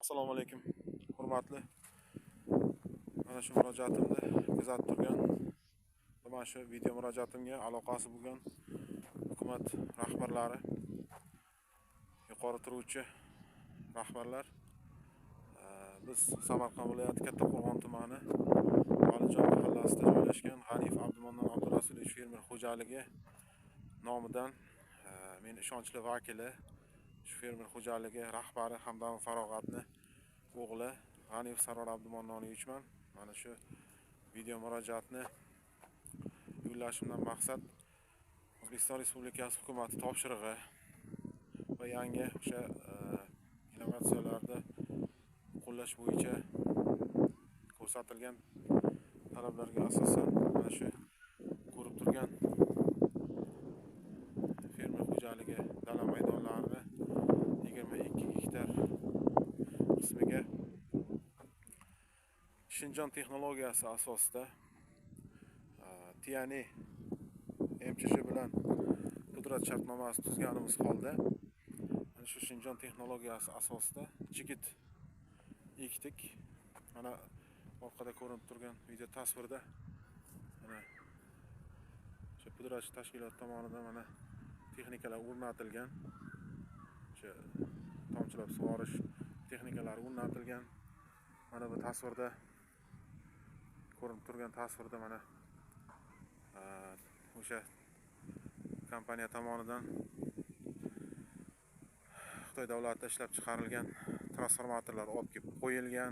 Assalomu alaykum. Hurmatli, mana shu murojaatimni kuzatib turgan va mana shu video murojaatimga aloqasi bo'lgan hukumat rahbarlari, yuqori turuvchi rahbarlar, biz Samarqand viloyati Kattaqo'rg'on tumani Valijon mahallasida joylashgan G'anif Abdumannon Abdurasulovich fermer xo'jaligi nomidan men ishonchli vakili, shu fermer xo'jaligi rahbari Hamdam Farog'atni o'g'li G'anif Sarvar Abdumannonovichman. Mana shu video murojaatni yo'llashimdan maqsad O'zbekiston Respublikasi hukumati topshirig'i va yangi o'sha innovatsiyalarni qo'llash bo'yicha ko'rsatilgan talablarga asosan mana shu ko'rib turgan fermer xo'jaligi dala maydonlarini 22 gektar qismiga Shinjon texnologiyasi asosida TNE MCH bilan pudrat shartnomasi tuzganimiz holda shu Shinjon texnologiyasi asosida chigit ekdik. Mana orqada ko'rinib turgan video tasvirda mana shu pudratchi tashkilot tomonidan mana texnikalar o'rnatilgan. O'sha tomchilab sug'orish texnikalari o'rnatilgan. Mana bu tasvirda ko'rinib turgan tasvirda mana o'sha kompaniya tomonidan Xitoy davlatida ishlab chiqarilgan transformatorlar olib kelib qo'yilgan.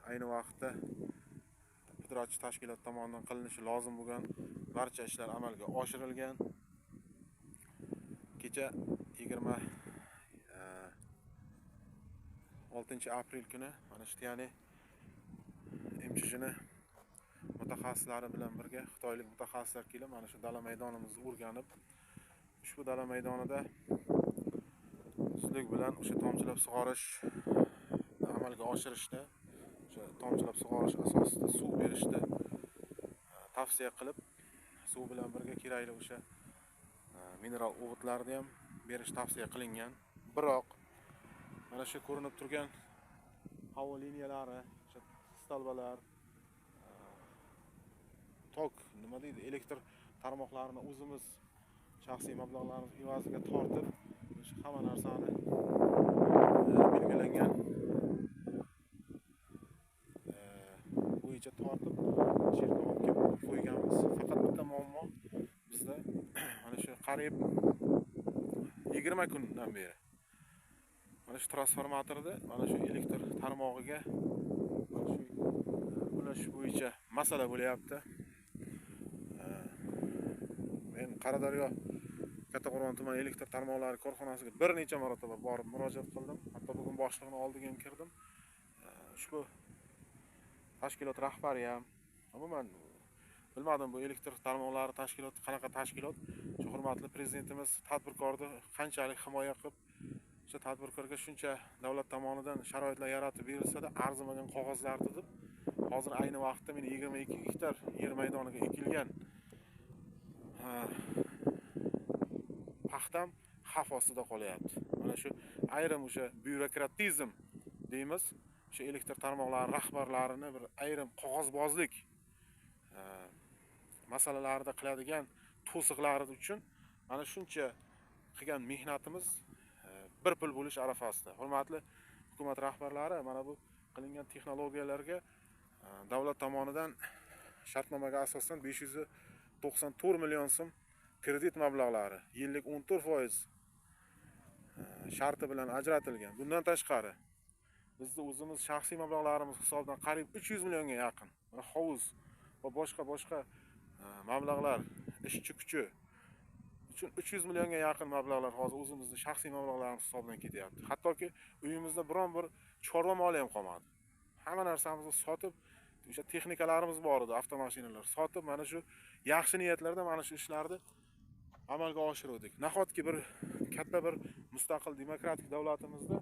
Ayni vaqtda pudratchi tashkilot tomonidan qilinishi lozim bo'lgan barcha ishlar amalga oshirilgan. Kecha 26 aprel kuni mana shu ya'ni MCHni mutaxassislari bilan birga xitoylik mutaxassislar kelib mana shu dala maydonimizni o'rganib, ushbu dala maydonida zudlik bilan o'sha tomchilab sug'orish amalga oshirishda, o'sha tomchilab sug'orish asosida suv berishda tavsiya qilib, suv bilan birga kerakli o'sha mineral o'g'itlarni ham berish tavsiya qilingan. Biroq mana shu ko'rinib turgan havo liniyalari, o'sha stalbalar, tok, nima deydi, elektr tarmoqlarini o'zimiz shaxsiy mablag'larimiz evaziga tortib, o'sha hamma narsani belgilangan bo'yicha tortib, yerga olib kelib qo'yganmiz. Faqat bitta muammo bizda mana shu qariyb 20 kundan beri mana shu transformatorda mana shu elektr tarmog'iga mana shu ulash bo'yicha masala bo'lyapti. Men Qaradaryo Kattaqo'rg'on tuman elektr tarmoqlari korxonasiga bir necha marotaba borib murojaat qildim. Hatto bugun boshlig'ini oldiga ham kirdim. Ushbu tashkilot rahbari ham umuman bilmadim bu elektr tarmoqlari tashkiloti qanaqa tashkilot. Shu hurmatli prezidentimiz tadbirkorni qanchalik himoya qilib, o'sha tadbirkorga shuncha davlat tomonidan sharoitlar yaratib berilsa-da arzimagan qog'ozlar deb hozir ayni vaqtda men 22 gektar yer maydoniga ekilgan paxtam xavf ostida qolyapti. Mana shu ayrim o'sha byurokratizm deymiz, o'sha elektr tarmoqlari rahbarlarini bir ayrim qog'ozbozlik masalalarida qiladigan to'siqlari uchun mana shuncha qilgan mehnatimiz bir pul bo'lish arafasida. Hurmatli hukumat rahbarlari, mana bu qilingan texnologiyalarga davlat tomonidan shartnomaga asosan 594 million so'm kredit mablag'lari, yillik 14% sharti bilan ajratilgan. Bundan tashqari bizning o'zimiz shaxsiy mablag'larimiz hisobidan qariyb 300 millionga yaqin mana hovuz va boshqa mablag'lar, ishchi kuchi uchun 300 millionga yaqin mablag'lar hozir o'zimizning shaxsiy mablag'larimiz hisobidan ketyapti. Hattoki uyimizda biron bir chorva moli ham qolmadi. Hamma narsamizni sotib, o'sha texnikalarimiz bor edi, avtomashinalar sotib, mana shu yaxshi niyatlarda mana shu ishlarni amalga oshirdik. Nahotki bir katta bir mustaqil demokratik davlatimizda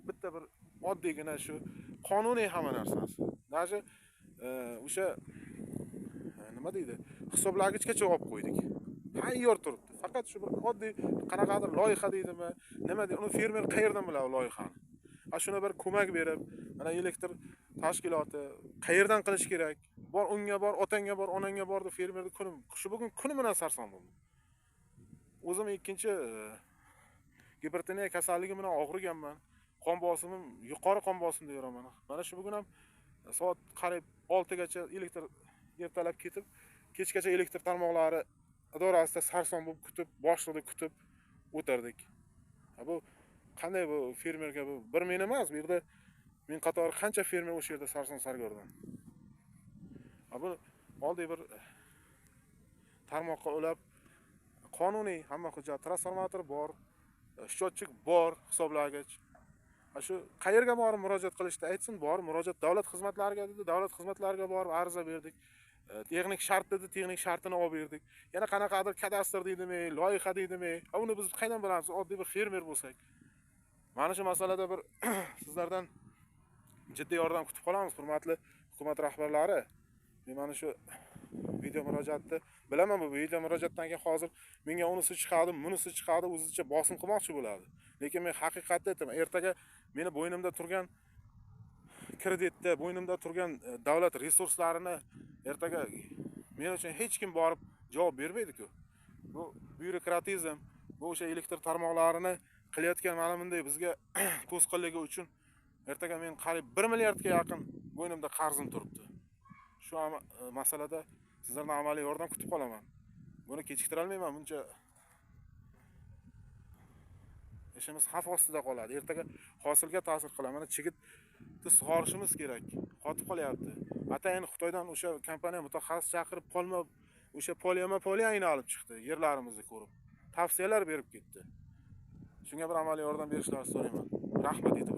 bitta bir oddiygina shu qonuniy hamma narsasi. Даже o'sha nima deydi, hisoblagichgacha olib qo'ydik. Tayyor turibdi. Faqat shu bir oddiy qanaqadir loyiha deydimi, nima deydi, uni fermer qayerdan biladi loyihani? Shuna bir ko'mak berib, mana elektr tashkiloti qayerdan qilish kerak? Bor unga bor, otangga bor, onangga bor deb fermerni shu bugun kuni bilan sarson bo'ldim. O'zim ikkinchi gipertoniya kasalligi bilan og'riganman. Qon bosimim yuqori qon bosimda yuraman. Mana shu bugun ham soat qariyb 6 gacha elektr ertalab ketib, kechgacha elektr tarmoqlari idorasida sarson bo'lib kutib, boshliqda kutib o'tirdik. Bu qanday bu fermerga bu bir men emas, bu yerda men qatori qancha fermer o'sha yerda sarson sargardon. Bu oldiy bir tarmoqqa ulab qonuniy hamma hujjat, transformator bor, счетчик bor, hisoblagich. Shu qayerga borib murojaat qilishni aytsin, bor murojaat davlat xizmatlariga dedi, davlat xizmatlariga borib ariza berdik. Texnik shart dedi, texnik shartini olib berdik. Yana qanaqadir kadastr deydimi, loyiha deydimi? Uni biz qaydan bilamiz? Oddiy bir fermer bo'lsak. Mana shu masalada bir sizlardan jiddiy yordam kutib qolamiz, hurmatli hukumat rahbarlari. Men mana shu video murojaatni bilaman, bu video murojaatdan keyin hozir menga unisi chiqadi, bunisi chiqadi, o'zicha bosim qilmoqchi bo'ladi. Lekin men haqiqatda aytaman, ertaga meni bo'ynimda turgan kreditda, bo'ynimda turgan davlat resurslarini ertaga men uchun hech kim borib javob bermaydi-ku. Bu byurokratizm, bu o'sha elektr tarmoqlarini qilayotgan mana bunday bizga to'sqinligi uchun ertaga men qariyb 1 milliardga yaqin bo'ynimda qarzim turibdi. Shu masalada sizlardan amaliy yordam kutib qolaman. Buni kechiktira olmayman, buncha ishimiz xavf ostida qoladi. Ertaga hosilga ta'sir qiladi. Mana chigitni sug'orishimiz kerak. Qotib qolyapti. Atayin Xitoydan o'sha kompaniya mutaxassis chaqirib qolma, o'sha poliyani olib chiqdi, yerlarimizni ko'rib. Tavsiyalar berib ketdi. Shunga bir amaliy yordam berishlarini so'rayman. Rahmat.